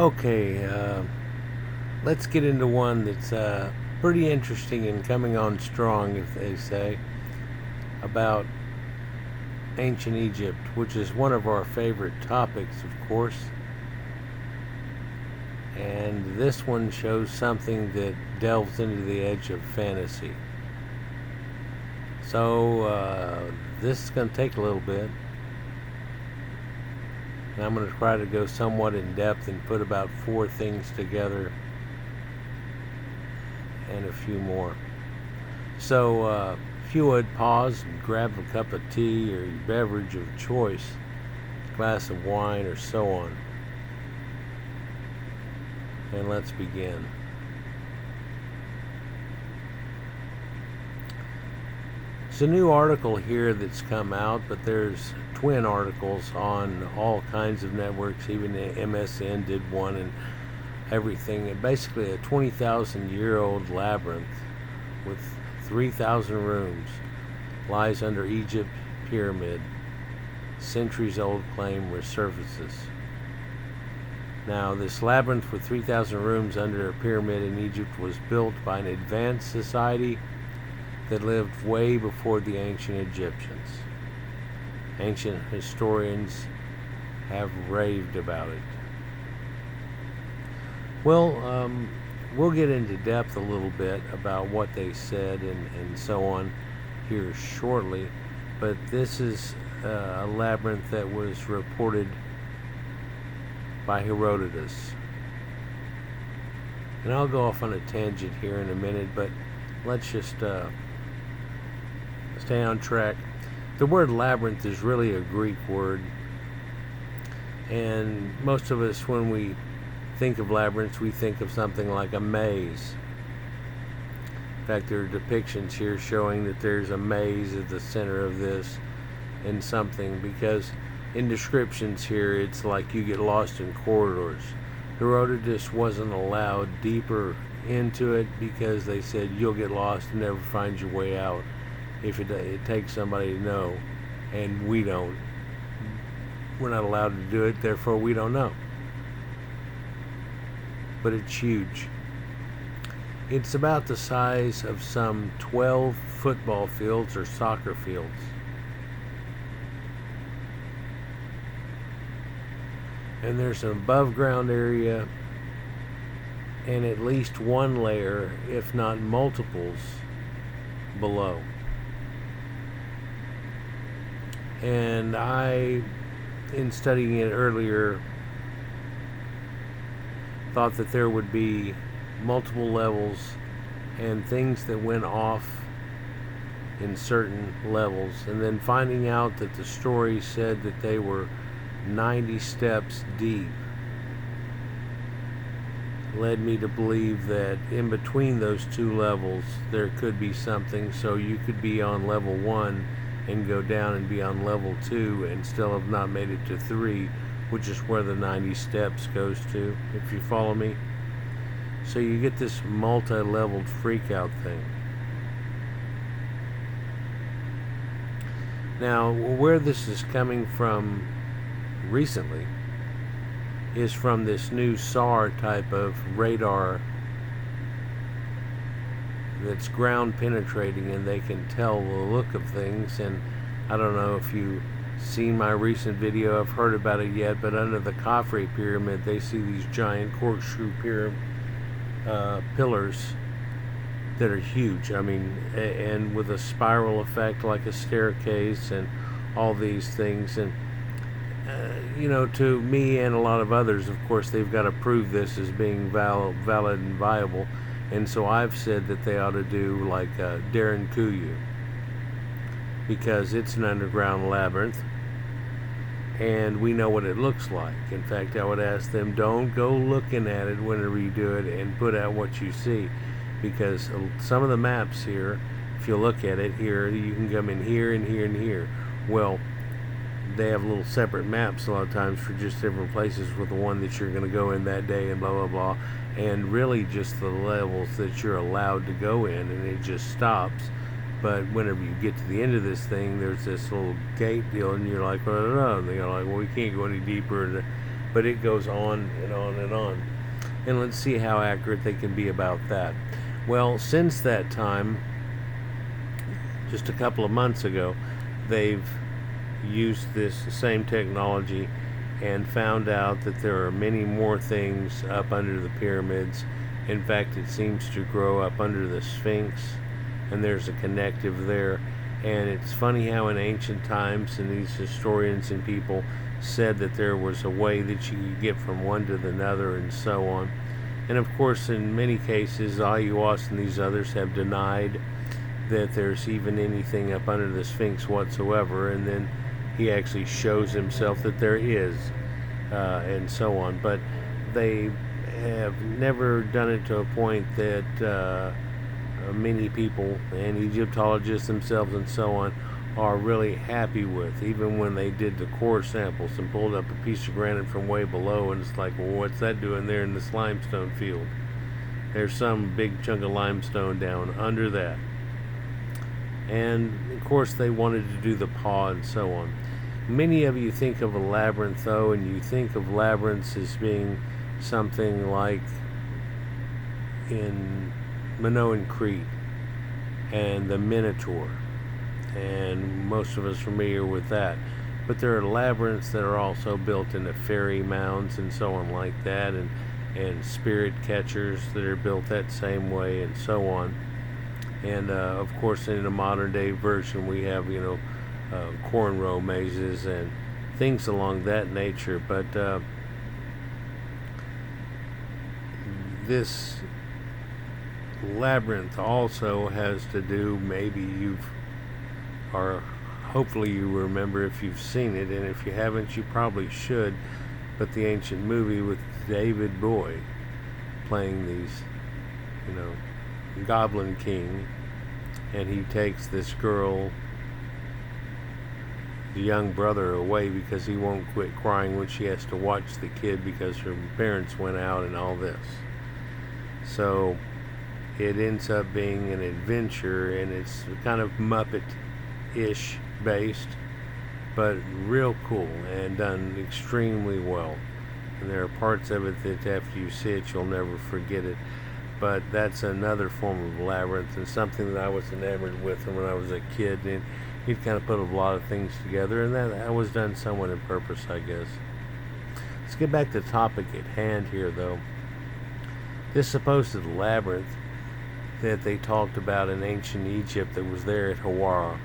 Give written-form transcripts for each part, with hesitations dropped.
Okay, let's get into one that's pretty interesting and coming on strong, if they say, about ancient Egypt, which is one of our favorite topics, of course. And this one shows something that delves into the edge of fantasy. So this is going to take a little bit. And I'm going to try to go somewhat in depth and put about 4 things together and a few more. So if you would pause and grab a cup of tea or your beverage of choice, a glass of wine or so on, and let's begin. There's a new article here that's come out, but there's twin articles on all kinds of networks. Even the MSN did one and everything. And basically a 20,000-year-old labyrinth with 3,000 rooms lies under Egypt pyramid. Centuries-old claim resurfaces. Now, this labyrinth with 3,000 rooms under a pyramid in Egypt was built by an advanced society that lived way before the ancient Egyptians. Ancient historians have raved about it. Well, we'll get into depth a little bit about what they said and so on here shortly, but this is a labyrinth that was reported by Herodotus. And I'll go off on a tangent here in a minute, but let's just stay on track. The word labyrinth is really a Greek word, and most of us, when we think of labyrinths, we think of something like a maze. In fact, there are depictions here showing that there's a maze at the center of this and something, because in descriptions here it's like you get lost in corridors. Herodotus wasn't allowed deeper into it because they said you'll get lost and never find your way out if it takes somebody to know, and we don't. We're not allowed to do it, therefore we don't know. But it's huge. It's about the size of some 12 football fields or soccer fields. And there's an above ground area and at least one layer, if not multiples, below. And I, in studying it earlier, thought that there would be multiple levels and things that went off in certain levels, and then finding out that the story said that they were 90 steps deep led me to believe that in between those two levels there could be something. So you could be on level 1 and go down and be on level 2 and still have not made it to 3, which is where the 90 steps goes to, if you follow me. So you get this multi-leveled freak-out thing. Now, where this is coming from recently is from this new SAR type of radar that's ground penetrating, and they can tell the look of things. And I don't know if you've seen my recent video, I've heard about it yet, but under the Khafre pyramid they see these giant corkscrew pillars that are huge. I mean, and with a spiral effect like a staircase and all these things. And you know, to me and a lot of others, of course, they've got to prove this as being valid and viable. And so I've said that they ought to do like Darren Kuyu, because it's an underground labyrinth and we know what it looks like. In fact, I would ask them, don't go looking at it whenever you do it, and put out what you see, because some of the maps here, if you look at it here, you can come in here and here and here. Well, they have little separate maps a lot of times for just different places with the one that you're going to go in that day and blah blah blah, and really just the levels that you're allowed to go in, and it just stops. But whenever you get to the end of this thing, there's this little gate deal, and you're like, oh, no. And they're like, well, we can't go any deeper. but it goes on and on and on. And let's see how accurate they can be about that. Well, since that time, just a couple of months ago, they've used this same technology and found out that there are many more things up under the pyramids. In fact, it seems to grow up under the Sphinx, and there's a connective there. And it's funny how in ancient times, and these historians and people said that there was a way that you could get from one to the other and so on. And of course, in many cases, Ayuas and these others have denied that there's even anything up under the Sphinx whatsoever, and then he actually shows himself that there is, and so on. But they have never done it to a point that many people and Egyptologists themselves and so on are really happy with. Even when they did the core samples and pulled up a piece of granite from way below, and it's like, well, what's that doing there in this limestone field? There's some big chunk of limestone down under that. And of course they wanted to do the paw and so on. Many of you think of a labyrinth, though, and you think of labyrinths as being something like in Minoan Crete and the Minotaur, and most of us are familiar with that. But there are labyrinths that are also built into fairy mounds and so on like that, and spirit catchers that are built that same way and so on. And of course, in a modern day version, we have cornrow mazes and things along that nature. But this labyrinth also has to do, maybe hopefully you remember if you've seen it, and if you haven't, you probably should, but the ancient movie with David Bowie playing these, Goblin King, and he takes this girl, the young brother, away because he won't quit crying when she has to watch the kid because her parents went out and all this. So it ends up being an adventure, and it's kind of Muppet-ish based, but real cool and done extremely well. And there are parts of it that after you see it, you'll never forget it. But that's another form of labyrinth, and something that I was enamored with when I was a kid. And he'd kind of put a lot of things together, and that was done somewhat on purpose, I guess. Let's get back to the topic at hand here, though. This supposed labyrinth that they talked about in ancient Egypt that was there at Huwara.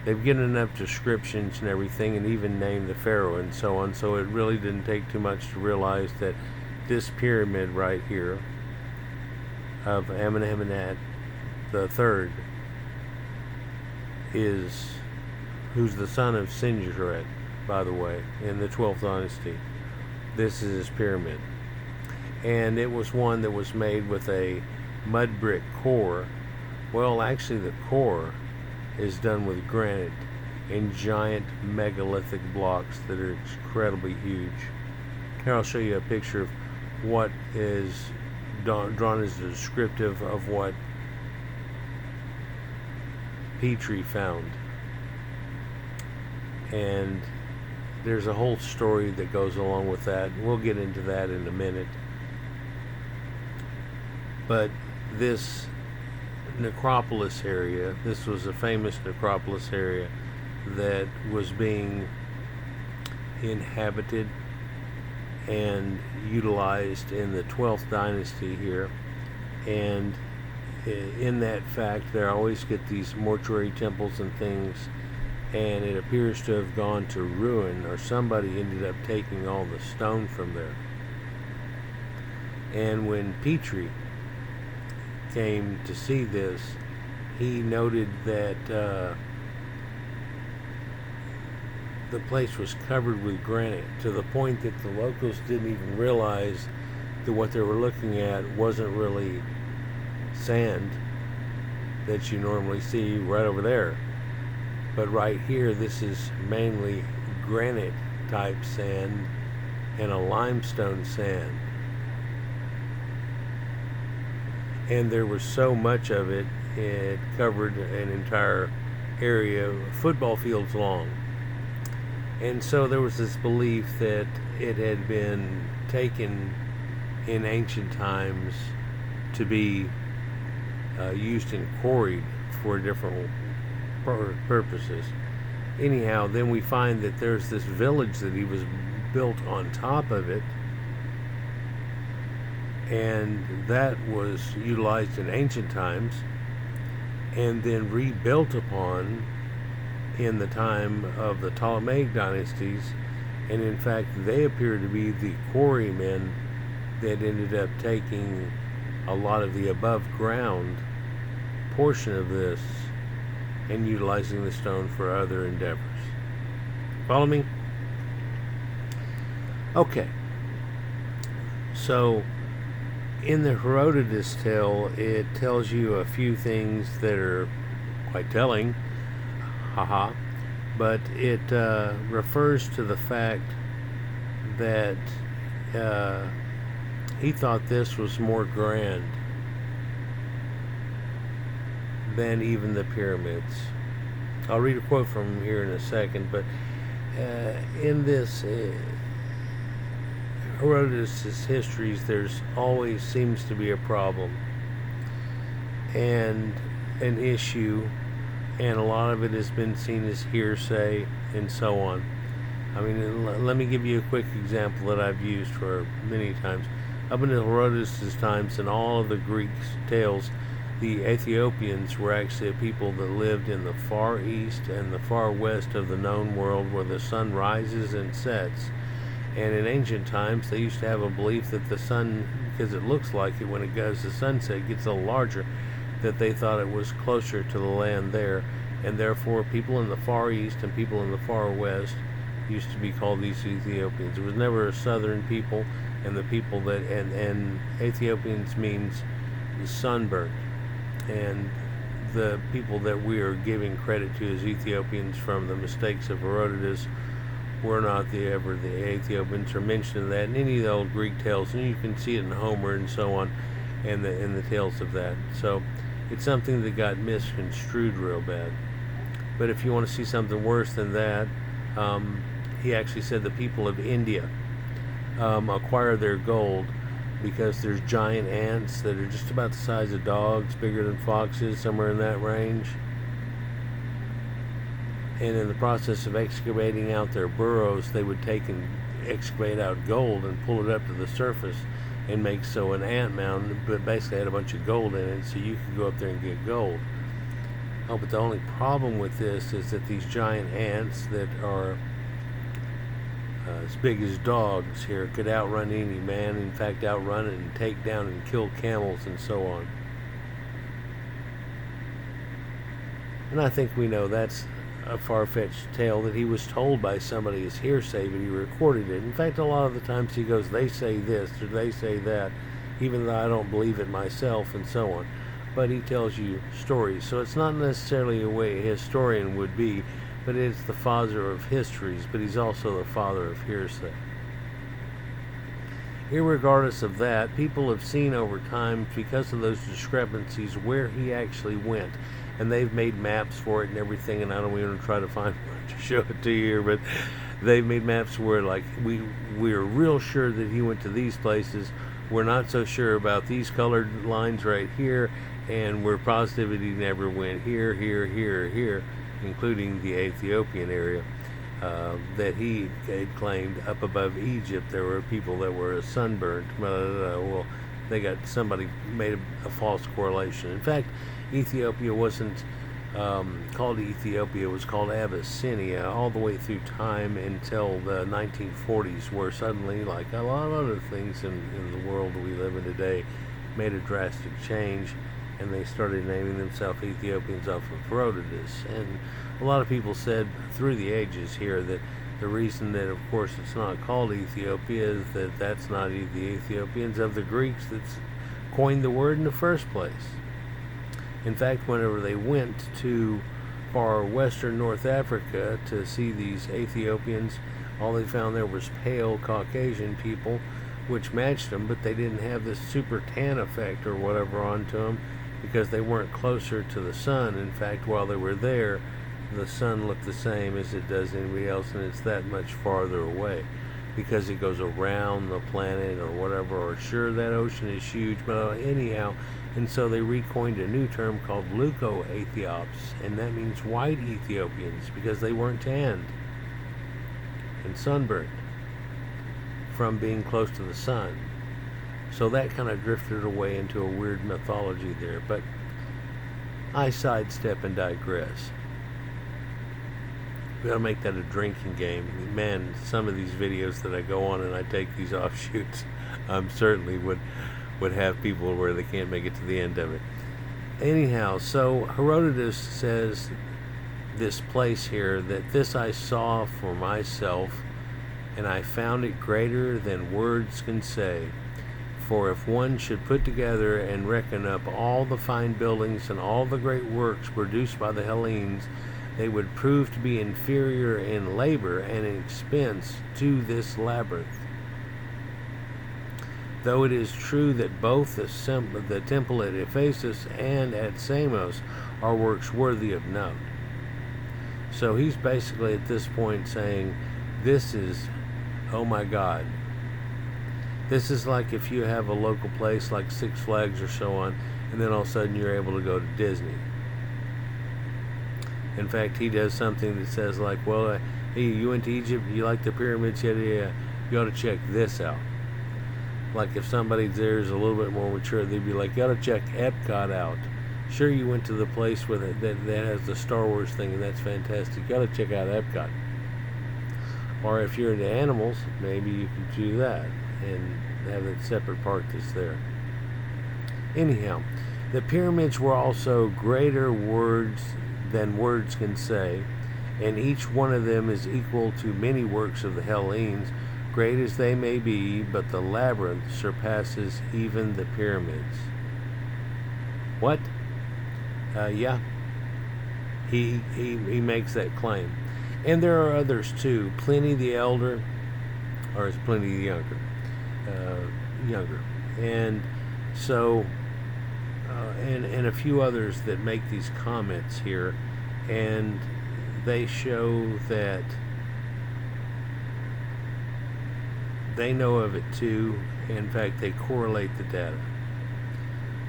They've given enough descriptions and everything, and even named the pharaoh and so on, so it really didn't take too much to realize that this pyramid right here of Amenemhat III who's the son of Senusret, by the way, in the 12th dynasty. This is his pyramid. And it was one that was made with a mud brick core. Well, actually the core is done with granite in giant megalithic blocks that are incredibly huge. Here I'll show you a picture of what is drawn as descriptive of what Petrie found. And there's a whole story that goes along with that. We'll get into that in a minute. But this necropolis area, this was a famous necropolis area that was being inhabited and utilized in the 12th dynasty here. And in that fact, they always get these mortuary temples and things, and it appears to have gone to ruin, or somebody ended up taking all the stone from there. And when Petrie came to see this, he noted that the place was covered with granite, to the point that the locals didn't even realize that what they were looking at wasn't really sand that you normally see right over there, but right here this is mainly granite type sand and a limestone sand. And there was so much of it, it covered an entire area, football fields long. And so there was this belief that it had been taken in ancient times to be used and quarried for different purposes. Anyhow, then we find that there's this village that he was built on top of it, and that was utilized in ancient times and then rebuilt upon in the time of the Ptolemaic dynasties. And in fact, they appear to be the quarrymen that ended up taking a lot of the above ground portion of this and utilizing the stone for other endeavors. Follow me? Okay. So, in the Herodotus tale, it tells you a few things that are quite telling, haha, but it refers to the fact that he thought this was more grand than even the pyramids. I'll read a quote from him here in a second, but in this Herodotus' histories, there's always seems to be a problem and an issue, and a lot of it has been seen as hearsay and so on. I mean, let me give you a quick example that I've used for many times. Up until Herodotus' times and all of the Greek tales, the Ethiopians were actually a people that lived in the far east and the far west of the known world, where the sun rises and sets. And in ancient times, they used to have a belief that the sun, because it looks like it when it goes to sunset, gets a little larger, that they thought it was closer to the land there. And therefore, people in the far east and people in the far west used to be called these Ethiopians. It was never a southern people, and the people that, and Ethiopians means sunburnt. And the people that we are giving credit to as Ethiopians from the mistakes of Herodotus were not the Ethiopians are mentioned in that in any of the old Greek tales, and you can see it in Homer and so on, and the tales of that. So it's something that got misconstrued real bad. But if you want to see something worse than that, he actually said the people of India acquire their gold because there's giant ants that are just about the size of dogs, bigger than foxes, somewhere in that range. And in the process of excavating out their burrows, they would take and excavate out gold and pull it up to the surface and make so an ant mound, but basically had a bunch of gold in it, so you could go up there and get gold. Oh, but the only problem with this is that these giant ants that are as big as dogs here could outrun any man, in fact outrun it and take down and kill camels and so on. And I think we know that's a far-fetched tale that he was told by somebody as hearsay, but he recorded it. In fact, a lot of the times he goes, they say this or they say that, even though I don't believe it myself and so on. But he tells you stories, so it's not necessarily a way a historian would be, but it's the father of histories, but he's also the father of hearsay. Irregardless of that, people have seen over time, because of those discrepancies, where he actually went. And they've made maps for it and everything, and I don't even try to find one to show it to you here, but they've made maps where, like, we're real sure that he went to these places. We're not so sure about these colored lines right here, and we're positive that he never went here, here, here, here, including the Ethiopian area that he had claimed up above Egypt. There were people that were sunburned. Well, they got somebody made a false correlation. In fact, Ethiopia wasn't called Ethiopia, it was called Abyssinia all the way through time until the 1940s, where suddenly, like a lot of other things in the world that we live in today, made a drastic change, and they started naming themselves Ethiopians off of Herodotus. And a lot of people said through the ages here that the reason that, of course, it's not called Ethiopia is that that's not the Ethiopians of the Greeks that's coined the word in the first place. In fact, whenever they went to far western North Africa to see these Ethiopians, all they found there was pale Caucasian people, which matched them, but they didn't have this super tan effect or whatever onto them because they weren't closer to the sun. In fact, while they were there, the sun look the same as it does anybody else, and it's that much farther away because it goes around the planet or whatever. Or sure, that ocean is huge, but anyhow. And so they recoined a new term called Leuco-Ethiops, and that means white Ethiopians because they weren't tanned and sunburned from being close to the sun. So that kind of drifted away into a weird mythology there, but I sidestep and digress. We gotta make that a drinking game. Man, some of these videos that I go on and I take these offshoots, certainly would have people where they can't make it to the end of it. Anyhow, so Herodotus says this place here, that this I saw for myself, and I found it greater than words can say. For if one should put together and reckon up all the fine buildings and all the great works produced by the Hellenes, they would prove to be inferior in labor and in expense to this labyrinth. Though it is true that both the temple at Ephesus and at Samos are works worthy of note. So he's basically at this point saying, this is, oh my God. This is like if you have a local place like Six Flags or so on, and then all of a sudden you're able to go to Disney. In fact, he does something that says like, well, hey, you went to Egypt, you like the pyramids, yeah, you ought to check this out. Like if somebody there is a little bit more mature, they'd be like, you ought to check Epcot out. Sure, you went to the place with it that has the Star Wars thing, and that's fantastic. You ought to check out Epcot. Or if you're into animals, maybe you can do that and have that separate part that's there. Anyhow, the pyramids were also greater words than words can say, and each one of them is equal to many works of the Hellenes, great as they may be, but the labyrinth surpasses even the pyramids. What? Yeah. He makes that claim. And there are others too. Pliny the Elder, or is Pliny the Younger? Younger. And so, and a few others that make these comments here, and they show that they know of it too. In fact, they correlate the data.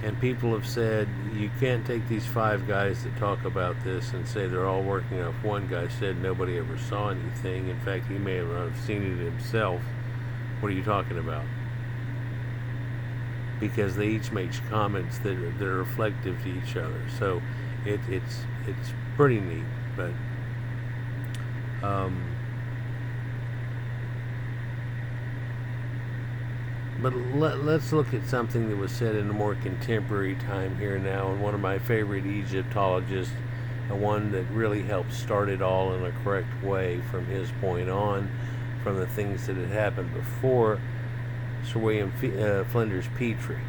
And people have said, you can't take these 5 guys that talk about this and say they're all working off. One guy said nobody ever saw anything. In fact, he may not have seen it himself. What are you talking about? Because they each make comments that are reflective to each other. So it's pretty neat. But let's look at something that was said in a more contemporary time here now, and one of my favorite Egyptologists, the one that really helped start it all in a correct way from his point on, from the things that had happened before, Sir William Flinders Petrie.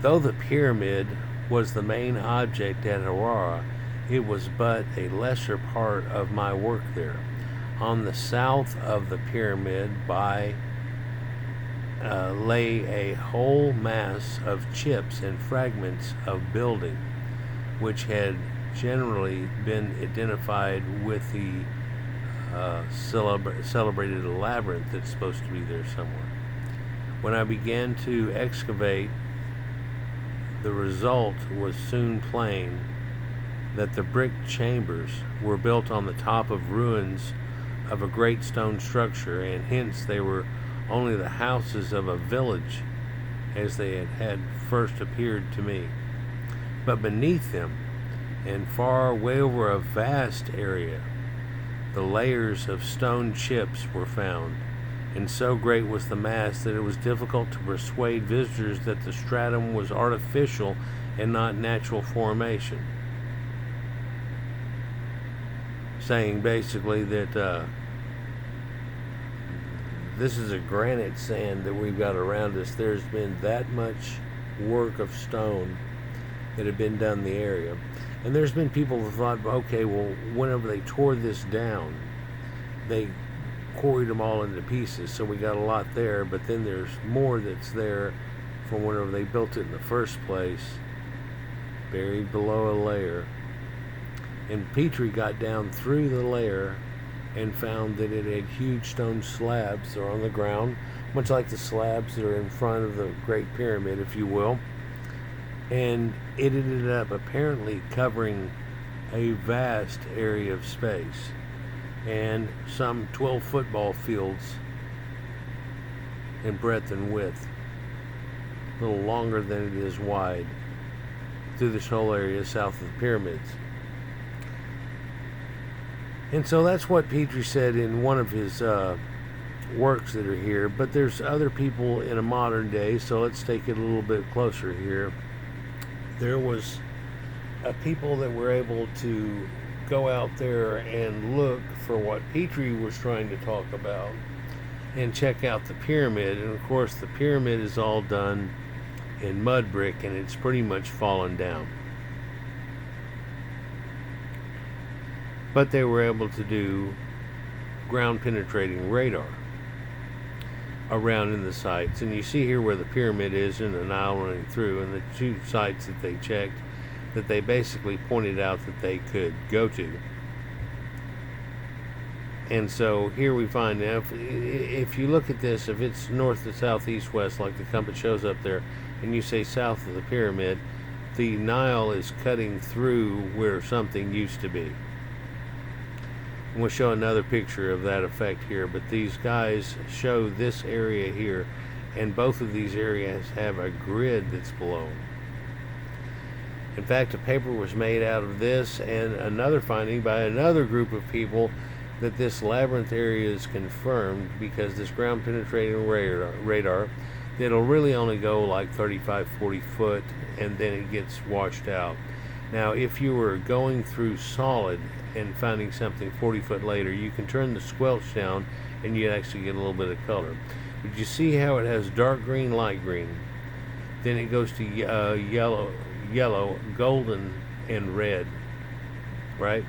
Though the pyramid was the main object at Huwara, it was but a lesser part of my work there. On the south of the pyramid lay a whole mass of chips and fragments of building, which had generally been identified with the celebrated labyrinth that's supposed to be there somewhere. When I began to excavate, the result was soon plain that the brick chambers were built on the top of ruins of a great stone structure, and hence they were only the houses of a village as they had first appeared to me. But beneath them, and far way over a vast area, the layers of stone chips were found, and so great was the mass that it was difficult to persuade visitors that the stratum was artificial and not natural formation. Saying basically that this is a granite sand that we've got around us. There's been that much work of stone that had been done in the area. And there's been people who thought, okay, well, whenever they tore this down, they quarried them all into pieces, so we got a lot there, but then there's more that's there from whenever they built it in the first place. buried below a layer. And Petrie got down through the layer and found that it had huge stone slabs that are on the ground, much like the slabs that are in front of the Great Pyramid, if you will. And it ended up apparently covering a vast area of space, and some 12 football fields in breadth and width, a little longer than it is wide, through this whole area south of the pyramids. And so that's what Petrie said in one of his works that are here. But there's other people in a modern day, so let's take it a little bit closer here. There was people that were able to go out there and look for what Petrie was trying to talk about and check out the pyramid. And of course the pyramid is all done in mud brick, and it's pretty much fallen down. But they were able to do ground penetrating radar around in the sites. And you see here where the pyramid is and the Nile running through, and the two sites that they checked that they basically pointed out that they could go to. And so here we find now, if you look at this, if it's north to south, east, west, like the compass shows up there, and you say south of the pyramid, the Nile is cutting through where something used to be. And we'll show another picture of that effect here, but these guys show this area here, and both of these areas have a grid that's below. In fact, a paper was made out of this, and another finding by another group of people that this labyrinth area is confirmed, because this ground penetrating radar, it'll really only go like 35-40 foot, and then it gets washed out. Now, if you were going through solid and finding something 40 foot later, you can turn the squelch down and you actually get a little bit of color. But you see how it has dark green, light green, then it goes to yellow, golden, and red, right?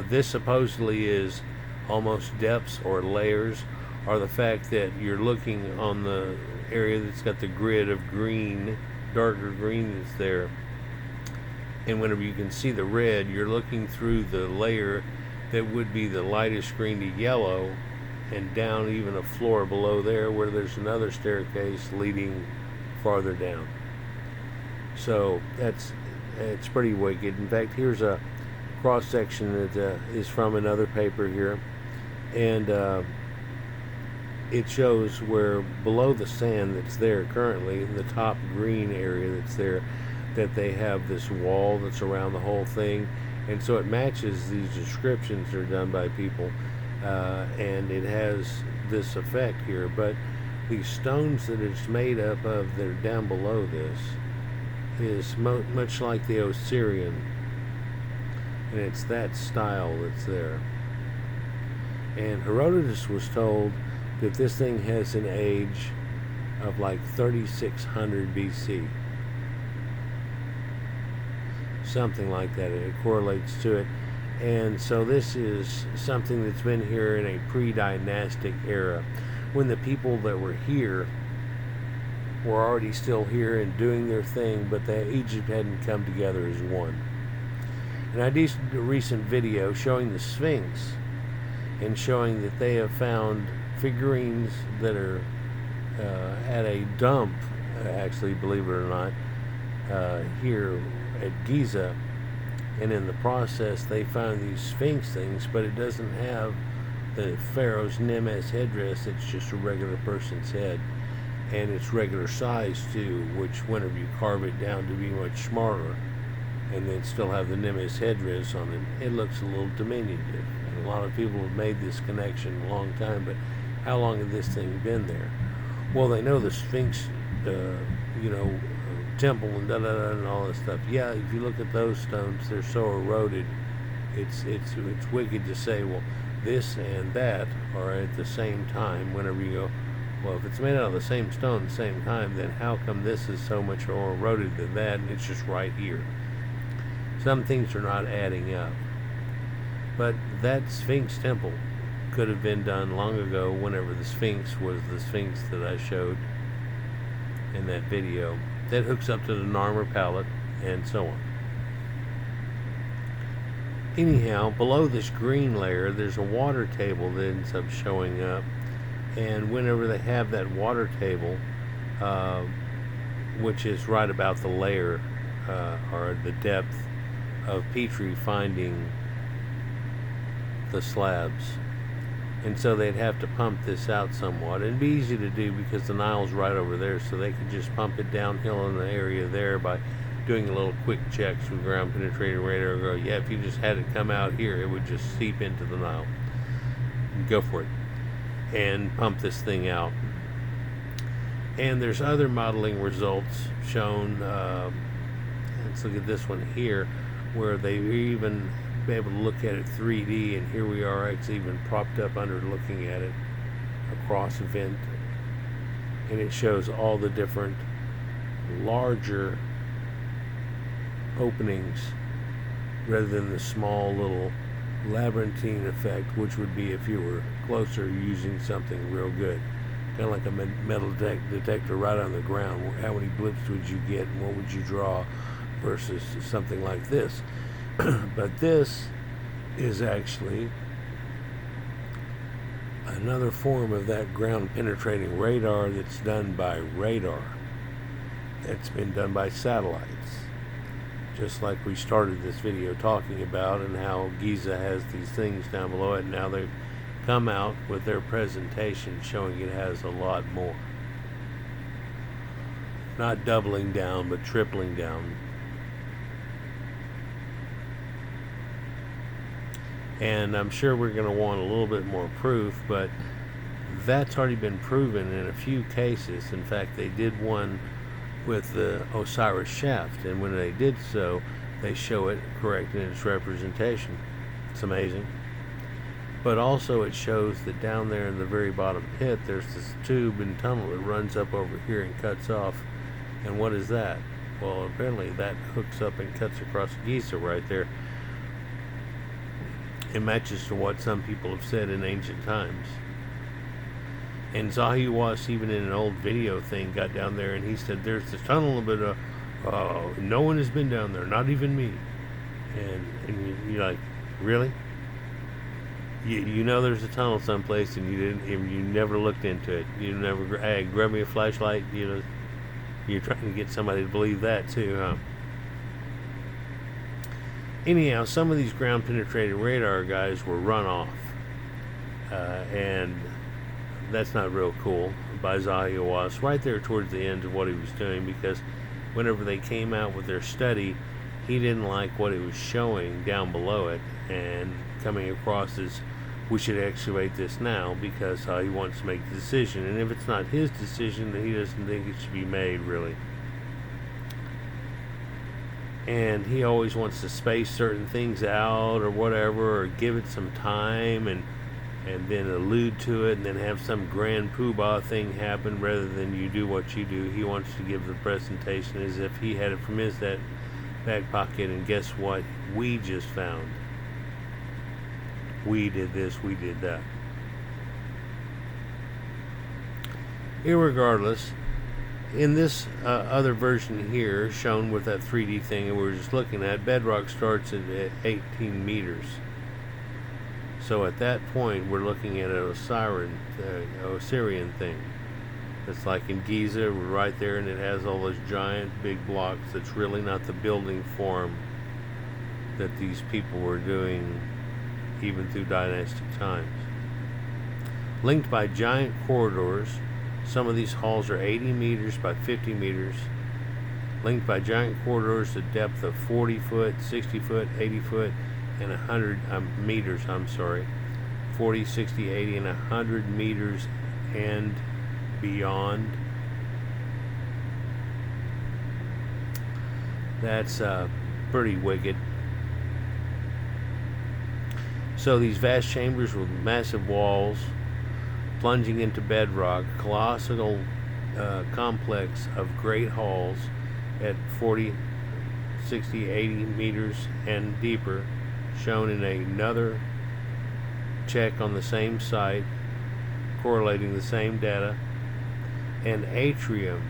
This supposedly is almost depths or layers, or the fact that you're looking on the area that's got the grid of green, darker green that's there. And whenever you can see the red, you're looking through the layer that would be the lightest green to yellow, and down even a floor below there where there's another staircase leading farther down. So it's pretty wicked. In fact, here's a cross section that is from another paper here, and it shows where below the sand that's there currently, the top green area that's there, that they have this wall that's around the whole thing. And so it matches these descriptions that are done by people, and it has this effect here. But these stones that it's made up of that are down below this is much like the Osirian, and it's that style that's there. And Herodotus was told that this thing has an age of like 3600 BC. Something like that. It correlates to it. And so this is something that's been here in a pre-dynastic era, when the people that were here were already still here and doing their thing, but Egypt hadn't come together as one. And I did a recent video showing the Sphinx, and showing that they have found figurines that are at a dump, actually, believe it or not, here at Giza. And in the process they found these Sphinx things, but it doesn't have the Pharaoh's Nemes headdress. It's just a regular person's head, and it's regular size too, which whenever you carve it down to be much smaller and then still have the Nemes headdress on it, it looks a little diminutive. And a lot of people have made this connection a long time, but how long had this thing been there? Well, they know the Sphinx temple and and all this stuff. Yeah, if you look at those stones, they're so eroded, it's wicked to say, well, this and that are at the same time. Whenever you go, well, if it's made out of the same stone at the same time, then how come this is so much more eroded than that, and it's just right here? Some things are not adding up. But that Sphinx temple could have been done long ago, whenever the Sphinx was the Sphinx that I showed in that video. That hooks up to the Narmer palette and so on. Anyhow, below this green layer, there's a water table that ends up showing up, and whenever they have that water table, which is right about the layer or the depth of Petrie finding the slabs. And so they'd have to pump this out somewhat. It'd be easy to do because the Nile's right over there, so they could just pump it downhill in the area there by doing a little quick checks with ground penetrating radar. Go, yeah, if you just had it come out here, it would just seep into the Nile. Go for it. And pump this thing out. And there's other modeling results shown. Let's look at this one here, where they even be able to look at it 3D, and here we are actually even propped up under looking at it across a vent, and it shows all the different larger openings rather than the small little labyrinthine effect, which would be if you were closer using something real good, kind of like a metal detector right on the ground. How many blips would you get and what would you draw versus something like this? But this is actually another form of that ground penetrating radar that's done by radar. It's been done by satellites. Just like we started this video talking about, and how Giza has these things down below it. Now they've come out with their presentation showing it has a lot more. Not doubling down, but tripling down. And I'm sure we're going to want a little bit more proof, but that's already been proven in a few cases. In fact, they did one with the Osiris shaft, and when they did so, they show it correct in its representation. It's amazing. But also it shows that down there in the very bottom pit, there's this tube and tunnel that runs up over here and cuts off. And what is that? Well, apparently that hooks up and cuts across Giza right there. It matches to what some people have said in ancient times. And Zahi even in an old video thing, got down there and he said, there's this tunnel, but no one has been down there, not even me. And you're like, really? You know there's a tunnel someplace, and you never looked into it. You never, hey, grab me a flashlight. You're trying to get somebody to believe that too, huh? Anyhow, some of these ground penetrating radar guys were run off, and that's not real cool by Zahi right there towards the end of what he was doing, because whenever they came out with their study, he didn't like what it was showing down below it, and coming across as we should excavate this now because he wants to make the decision, and if it's not his decision, then he doesn't think it should be made, really. And he always wants to space certain things out or whatever, or give it some time and then allude to it and then have some grand poobah thing happen rather than you do what you do. He wants to give the presentation as if he had it from his back pocket, and guess what? We just found. We did this, we did that. Irregardless, in this other version here, shown with that 3D thing that we were just looking at, bedrock starts at 18 meters. So at that point, we're looking at an Osirian thing. It's like in Giza, we're right there, and it has all those giant big blocks. That's really not the building form that these people were doing even through dynastic times. Linked by giant corridors, some of these halls are 80 meters by 50 meters, linked by giant corridors at depth of 40 foot, 60 foot, 80 foot, and 100 meters, 40, 60, 80, and 100 meters and beyond. That's pretty wicked. So these vast chambers with massive walls plunging into bedrock, colossal complex of great halls at 40, 60, 80 meters and deeper, shown in another check on the same site, correlating the same data. An atrium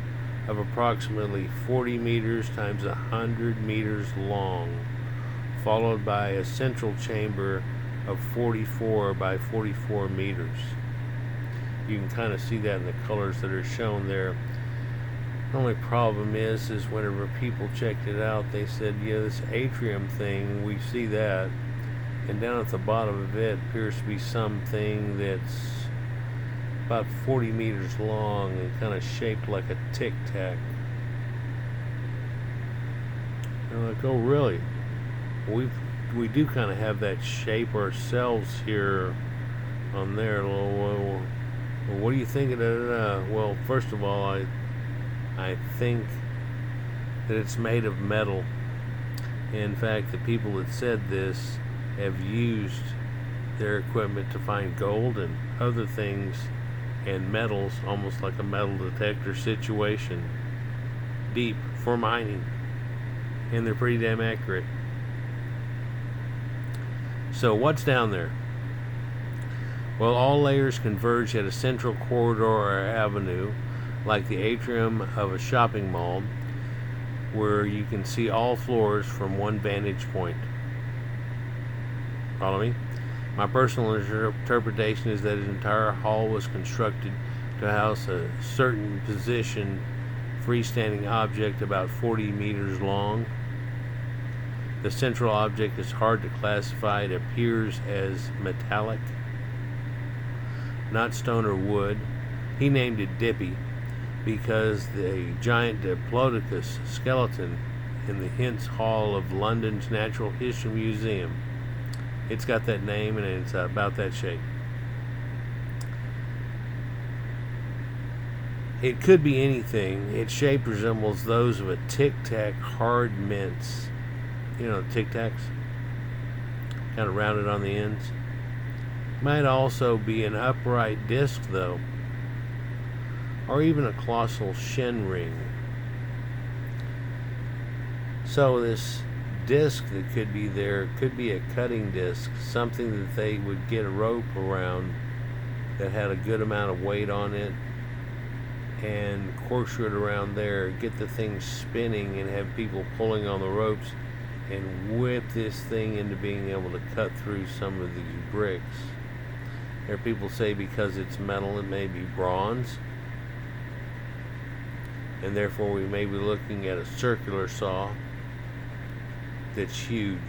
of approximately 40 meters times 100 meters long, followed by a central chamber of 44 by 44 meters. You can kind of see that in the colors that are shown there. The only problem is whenever people checked it out, they said, yeah, this atrium thing, we see that, and down at the bottom of it appears to be something that's about 40 meters long and kind of shaped like a tic-tac. I'm like, oh really? We do kind of have that shape ourselves here on there. Well, what do you think of that? Well, first of all, I think that it's made of metal. In fact, the people that said this have used their equipment to find gold and other things and metals, almost like a metal detector situation, deep for mining. And they're pretty damn accurate. So what's down there? Well, all layers converge at a central corridor or avenue, like the atrium of a shopping mall, where you can see all floors from one vantage point. Follow me? My personal interpretation is that his entire hall was constructed to house a certain position, freestanding object about 40 meters long. The central object is hard to classify. It appears as metallic, not stone or wood. He named it Dippy because the giant Diplodocus skeleton in the Hintz Hall of London's Natural History Museum. It's got that name and it's about that shape. It could be anything. Its shape resembles those of a tic-tac hard mince. You know, tic-tacs? Kind of rounded on the ends. Might also be an upright disc, though, or even a colossal shin ring. So this disc that could be there could be a cutting disc, something that they would get a rope around that had a good amount of weight on it and corkscrew it around there, get the thing spinning and have people pulling on the ropes and whip this thing into being able to cut through some of these bricks. There are people say because it's metal it may be bronze, and therefore we may be looking at a circular saw that's huge.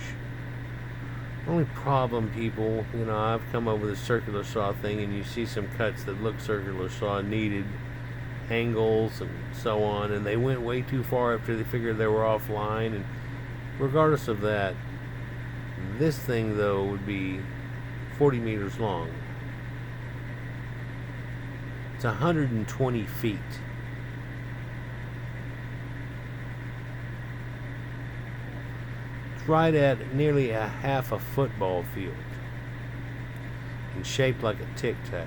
Only problem, people, you know, I've come over the circular saw thing and you see some cuts that look circular saw needed, angles and so on, and they went way too far after they figured they were offline. And regardless of that, this thing though would be 40 meters long. It's 120 feet. It's right at nearly a half a football field and shaped like a tic-tac.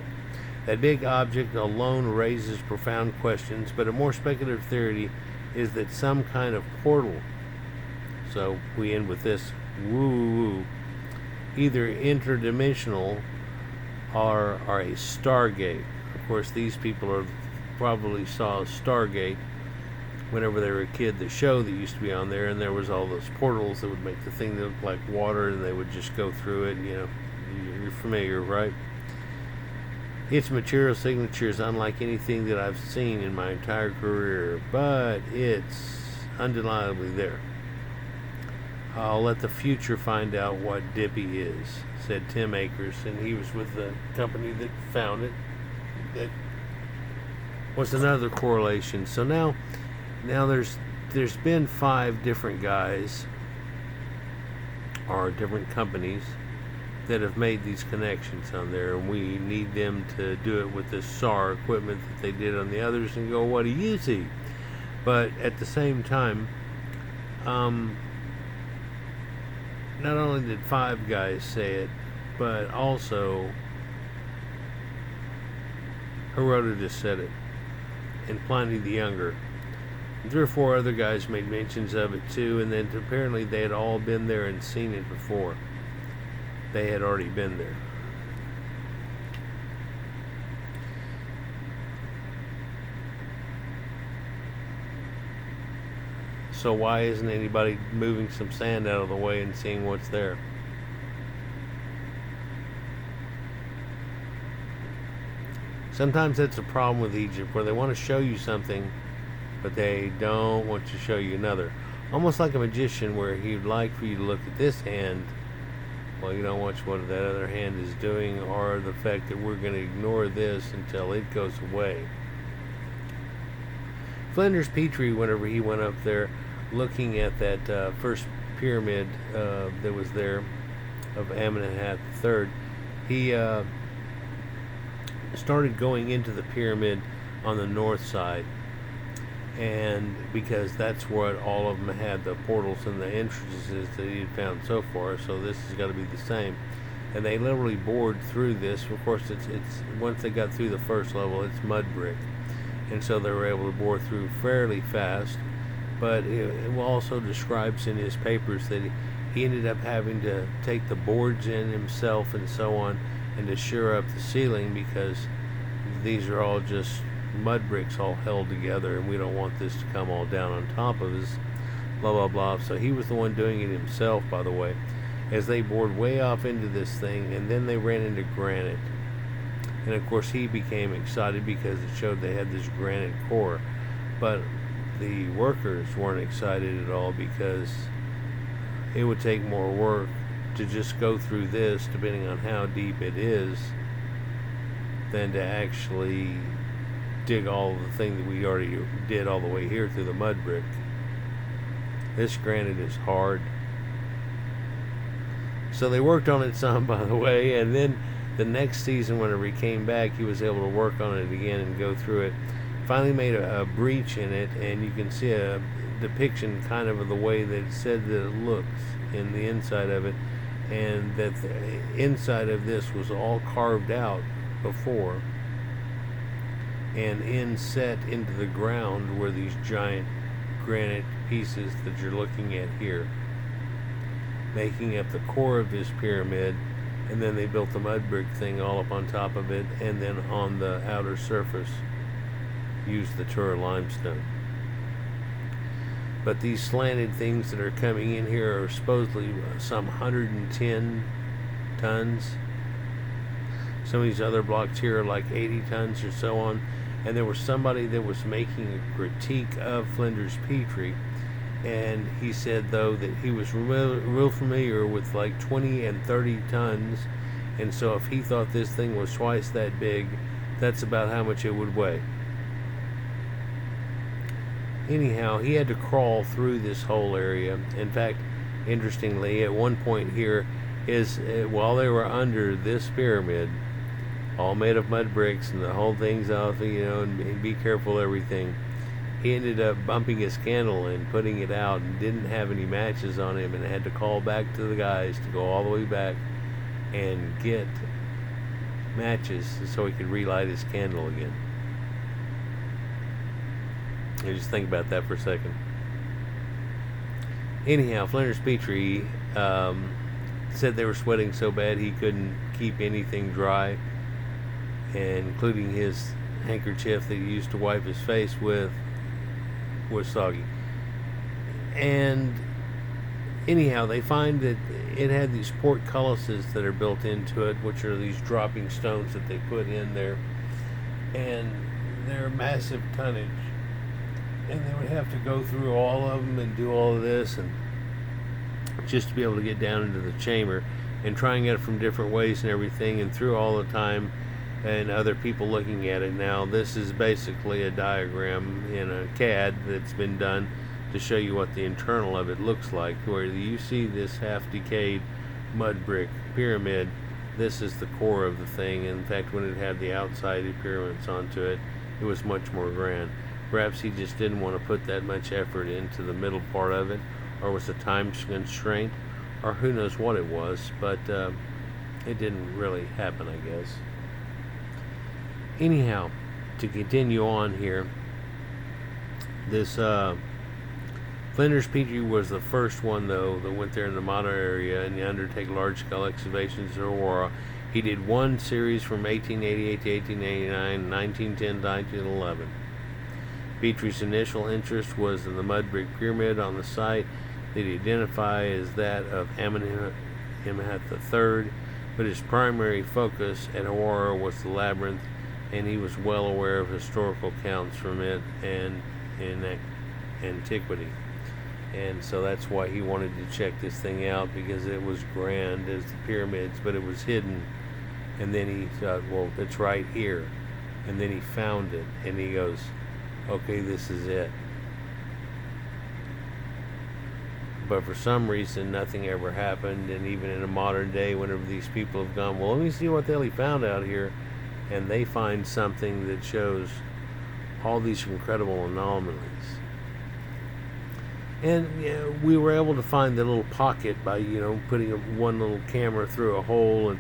That big object alone raises profound questions, but a more speculative theory is that some kind of portal. So we end with this woo-woo-woo. Either interdimensional or a stargate. Of course, these people probably saw a stargate whenever they were a kid. The show that used to be on there, and there was all those portals that would make the thing that looked like water, and they would just go through it. You know, you're familiar, right? Its material signature is unlike anything that I've seen in my entire career, but it's undeniably there. I'll let the future find out what Dippy is, said Tim Akers, and he was with the company that found it. That was another correlation. So now there's been 5 different guys or different companies that have made these connections on there, and we need them to do it with this SAR equipment that they did on the others and go, what do you see? But at the same time, not only did 5 guys say it, but also Herodotus said it, and Pliny the Younger. 3 or 4 other guys made mentions of it too, and then apparently they had all been there and seen it before. They had already been there. So why isn't anybody moving some sand out of the way and seeing what's there? Sometimes that's a problem with Egypt, where they want to show you something, but they don't want to show you another. Almost like a magician, where he'd like for you to look at this hand, well, you don't watch what that other hand is doing, or the fact that we're going to ignore this until it goes away. Flinders Petrie, whenever he went up there looking at that first pyramid that was there of Amenhotep III, he started going into the pyramid on the north side, and because that's what all of them had, the portals and the entrances that he had found so far, so this has got to be the same. And they literally bored through this. Of course, it's once they got through the first level, it's mud brick, and so they were able to bore through fairly fast. But it also describes in his papers that he ended up having to take the boards in himself and so on, and to shore up the ceiling, because these are all just mud bricks all held together, and we don't want this to come all down on top of us, blah blah blah. So he was the one doing it himself, by the way, as they bored way off into this thing, and then they ran into granite. And of course he became excited because it showed they had this granite core, but the workers weren't excited at all, because it would take more work to just go through this, depending on how deep it is, than to actually dig all the thing that we already did all the way here through the mud brick. This granite is hard. So they worked on it some, by the way, and then the next season, whenever he came back, he was able to work on it again and go through it. Finally made a breach in it, and you can see a depiction kind of the way that it said that it looks in the inside of it, and that the inside of this was all carved out before, and inset into the ground were these giant granite pieces that you're looking at here, making up the core of this pyramid. And then they built the mud brick thing all up on top of it, and then on the outer surface used the Tura limestone. But these slanted things that are coming in here are supposedly some 110 tons. Some of these other blocks here are like 80 tons or so on. And there was somebody that was making a critique of Flinders Petrie, and he said, though, that he was real familiar with like 20 and 30 tons, and so if he thought this thing was twice that big, that's about how much it would weigh. Anyhow, he had to crawl through this whole area. In fact, interestingly, at one point here, while they were under this pyramid, all made of mud bricks, and the whole thing's off, and be careful everything, he ended up bumping his candle and putting it out, and didn't have any matches on him, and had to call back to the guys to go all the way back and get matches so he could relight his candle again. You just think about that for a second. Anyhow, Flinders Petrie said they were sweating so bad he couldn't keep anything dry, including his handkerchief that he used to wipe his face with was soggy. And anyhow, they find that it had these portcullises that are built into it, which are these dropping stones that they put in there, and they're massive tonnage, and they would have to go through all of them and do all of this, and just to be able to get down into the chamber, and trying it from different ways and everything, and through all the time, and other people looking at it. Now, this is basically a diagram in a CAD that's been done to show you what the internal of it looks like, where you see this half-decayed mud brick pyramid. This is the core of the thing. In fact, when it had the outside appearance onto it, it was much more grand. Perhaps he just didn't want to put that much effort into the middle part of it, or was a time constraint, or who knows what it was, but it didn't really happen, I guess. Anyhow, to continue on here, this Flinders Petrie was the first one, though, that went there in the modern area and undertake large-scale excavations in Huwara. He did one series from 1888 to 1889, 1910 to 1911. Petrie's initial interest was in the mud brick pyramid on the site that he identified as that of Amenemhat III, but his primary focus at Huwara was the labyrinth, and he was well aware of historical accounts from it and in antiquity. And so that's why he wanted to check this thing out, because it was grand as the pyramids, but it was hidden. And then he thought, well, it's right here. And then he found it, and he goes, okay, this is it. But for some reason, nothing ever happened. And even in a modern day, whenever these people have gone, well, let me see what the hell he found out here, and they find something that shows all these incredible anomalies. And we were able to find the little pocket by, putting one little camera through a hole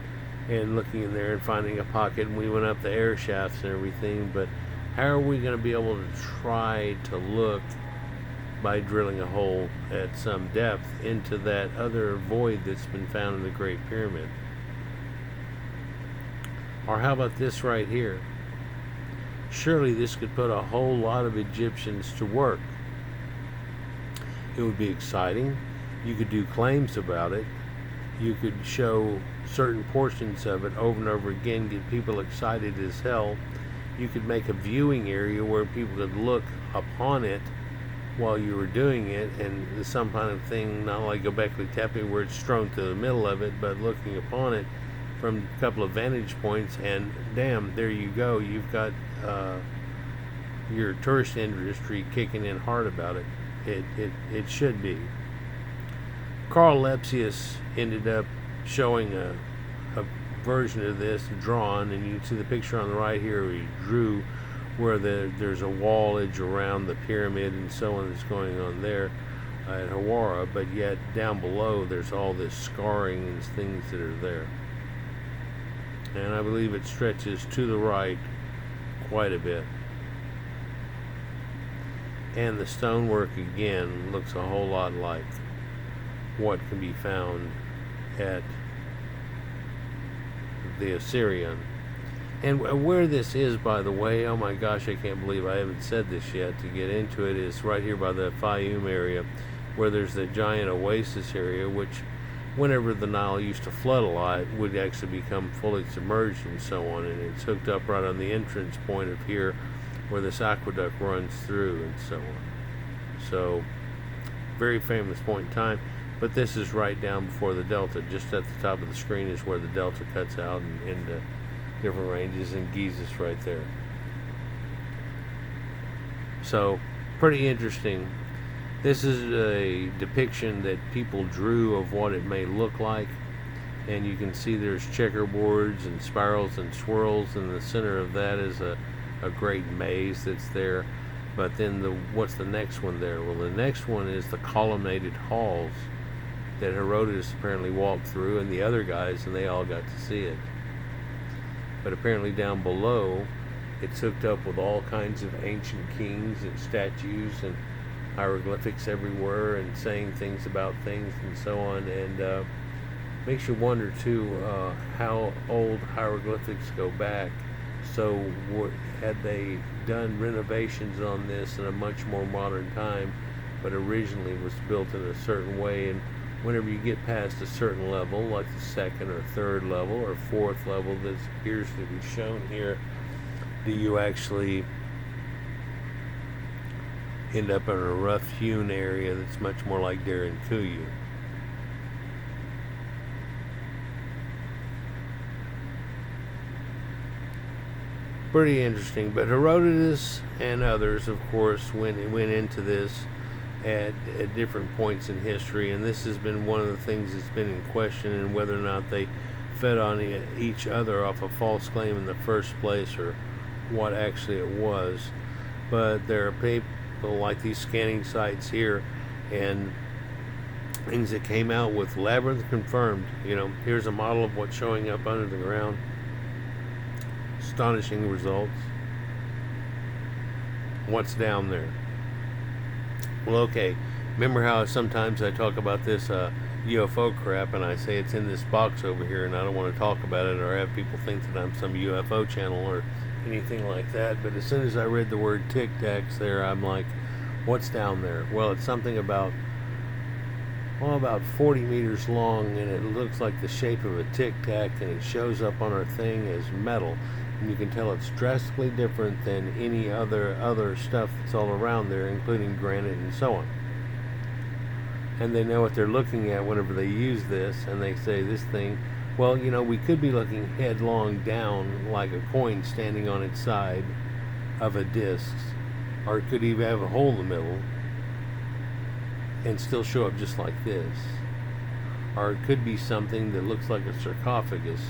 and looking in there and finding a pocket. And we went up the air shafts and everything. But how are we going to be able to try to look by drilling a hole at some depth into that other void that's been found in the Great Pyramid? Or how about this right here? Surely this could put a whole lot of Egyptians to work. It would be exciting. You could do claims about it. You could show certain portions of it over and over again, get people excited as hell. You could make a viewing area where people could look upon it while you were doing it, and some kind of thing, not like Göbekli Tepe where it's strewn to the middle of it, but looking upon it from a couple of vantage points, and damn, there you go. You've got your tourist industry kicking in hard about it. It should be. Carl Lepsius ended up showing a version of this drawn, and you can see the picture on the right here where he drew where there's a wallage around the pyramid and so on that's going on there at Huwara, but yet down below there's all this scarring and things that are there. And I believe it stretches to the right quite a bit. And the stonework again looks a whole lot like what can be found at the Assyrian. And where this is, by the way, oh my gosh, I can't believe I haven't said this yet to get into it, is right here by the Fayum area, where there's the giant oasis area, which whenever the Nile used to flood a lot would actually become fully submerged and so on, and it's hooked up right on the entrance point of here where this aqueduct runs through and so on. So, very famous point in time. But this is right down before the delta. Just at the top of the screen is where the delta cuts out into different ranges, and Giza's right there. So, pretty interesting. This is a depiction that people drew of what it may look like. And you can see there's checkerboards and spirals and swirls. In the center of that is a great maze that's there. But then what's the next one there? Well, the next one is the colonnaded halls that Herodotus apparently walked through, and the other guys, and they all got to see it. But apparently down below, it's hooked up with all kinds of ancient kings and statues and hieroglyphics everywhere and saying things about things and so on. And makes you wonder too how old hieroglyphics go back. So had they done renovations on this in a much more modern time, but originally was built in a certain way, and whenever you get past a certain level, like the second or third level or fourth level that appears to be shown here, do you actually end up in a rough-hewn area that's much more like Darren Kuyu. Pretty interesting, but Herodotus and others, of course, went into this at different points in history, and this has been one of the things that's been in question, and whether or not they fed on each other off a false claim in the first place, or what actually it was. But there are people like these scanning sites here, and things that came out with Labyrinth confirmed. Here's a model of what's showing up under the ground. Astonishing results. What's down there? Well, okay. Remember how sometimes I talk about this UFO crap, and I say it's in this box over here, and I don't want to talk about it or have people think that I'm some UFO channel or anything like that. But as soon as I read the word Tic Tacs there, I'm like, what's down there? Well, it's something about 40 meters long, and it looks like the shape of a Tic Tac, and it shows up on our thing as metal, and you can tell it's drastically different than any other stuff that's all around there, including granite and so on. And they know what they're looking at whenever they use this, and they say this thing, well, you know, we could be looking headlong down like a coin standing on its side of a disc, or it could even have a hole in the middle and still show up just like this. Or it could be something that looks like a sarcophagus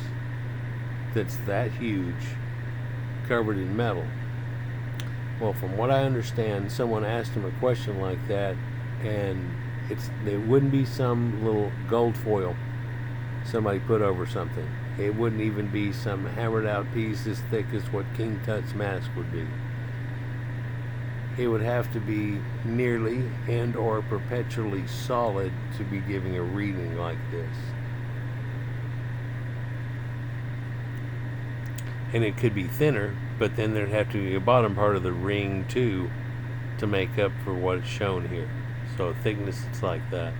that's that huge, covered in metal. Well, from what I understand, someone asked him a question like that, and it wouldn't be some little gold foil somebody put over something. It wouldn't even be some hammered out piece as thick as what King Tut's mask would be. It would have to be nearly and or perpetually solid to be giving a reading like this. And it could be thinner, but then there'd have to be a bottom part of the ring too to make up for what's shown here. So a thickness it's like that.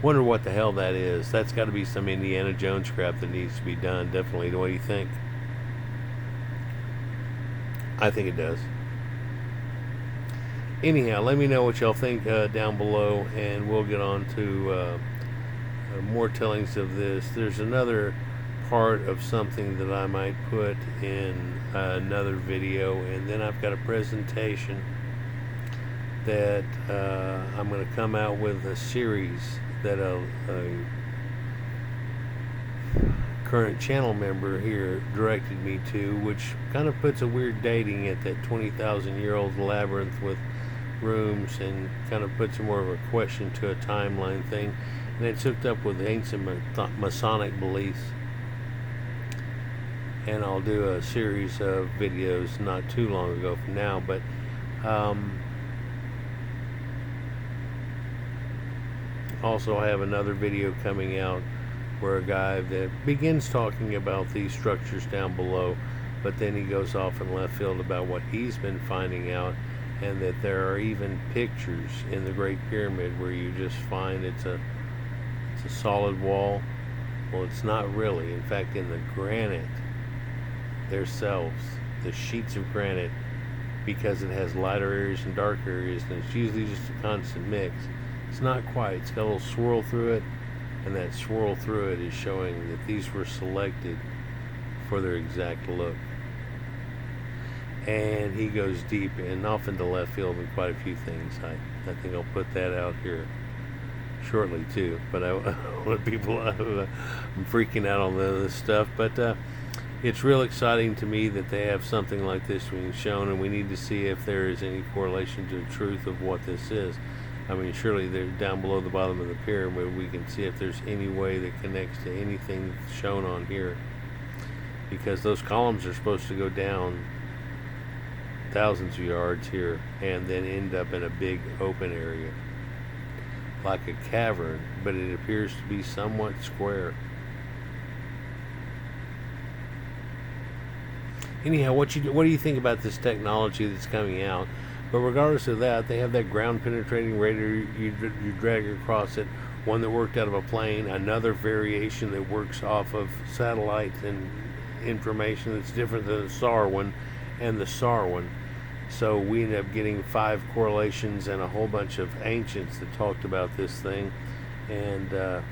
Wonder what the hell that is. That's got to be some Indiana Jones crap that needs to be done, definitely. What do you think? I think it does. Anyhow, let me know what y'all think down below, and we'll get on to more tellings of this. There's another part of something that I might put in another video, and then I've got a presentation that I'm going to come out with a series that a current channel member here directed me to, which kind of puts a weird dating at that 20,000-year-old labyrinth with rooms, and kind of puts more of a question to a timeline thing, and it's hooked up with ancient Masonic beliefs. And I'll do a series of videos not too long ago from now, but also I have another video coming out where a guy that begins talking about these structures down below, but then he goes off in left field about what he's been finding out, and that there are even pictures in the Great Pyramid where you just find it's a solid wall. Well, it's not really. In fact, in the granite themselves, the sheets of granite, because it has lighter areas and darker areas, and it's usually just a constant mix. It's not quite. It's got a little swirl through it, and that swirl through it is showing that these were selected for their exact look. And he goes deep and off into left field in quite a few things. I think I'll put that out here shortly too, but I want people, I'm freaking out on this stuff, but it's real exciting to me that they have something like this being shown, and we need to see if there is any correlation to the truth of what this is. I mean, surely they're down below the bottom of the pyramid. We can see if there's any way that connects to anything that's shown on here, because those columns are supposed to go down thousands of yards here and then end up in a big open area like a cavern, but it appears to be somewhat square. Anyhow, what do you think about this technology that's coming out? But regardless of that, they have that ground penetrating radar you drag across it, one that worked out of a plane, another variation that works off of satellites and information that's different than the SAR one and the SAR one. So we ended up getting 5 correlations and a whole bunch of ancients that talked about this thing, and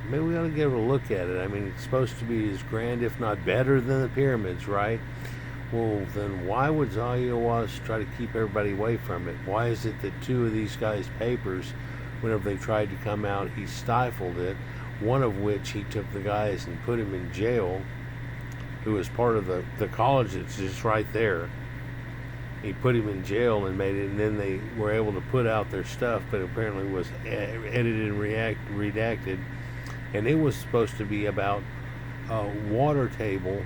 maybe we ought to give it a look at it. I mean, it's supposed to be as grand, if not better, than the pyramids, right? Well, then why would Zayawas try to keep everybody away from it? Why is it that 2 of these guys' papers, whenever they tried to come out, he stifled it, one of which he took the guys and put him in jail, who was part of the college that's just right there. He put him in jail and made it, and then they were able to put out their stuff, but apparently was edited and redacted, and it was supposed to be about a water table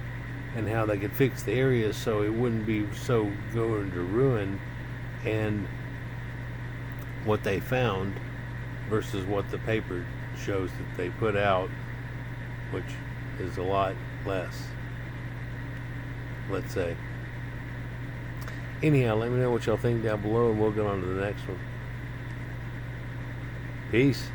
and how they could fix the areas so it wouldn't be so going to ruin, and what they found versus what the paper shows that they put out, which is a lot less. let's say. Anyhow, let me know what y'all think down below, and we'll get on to the next one. Peace.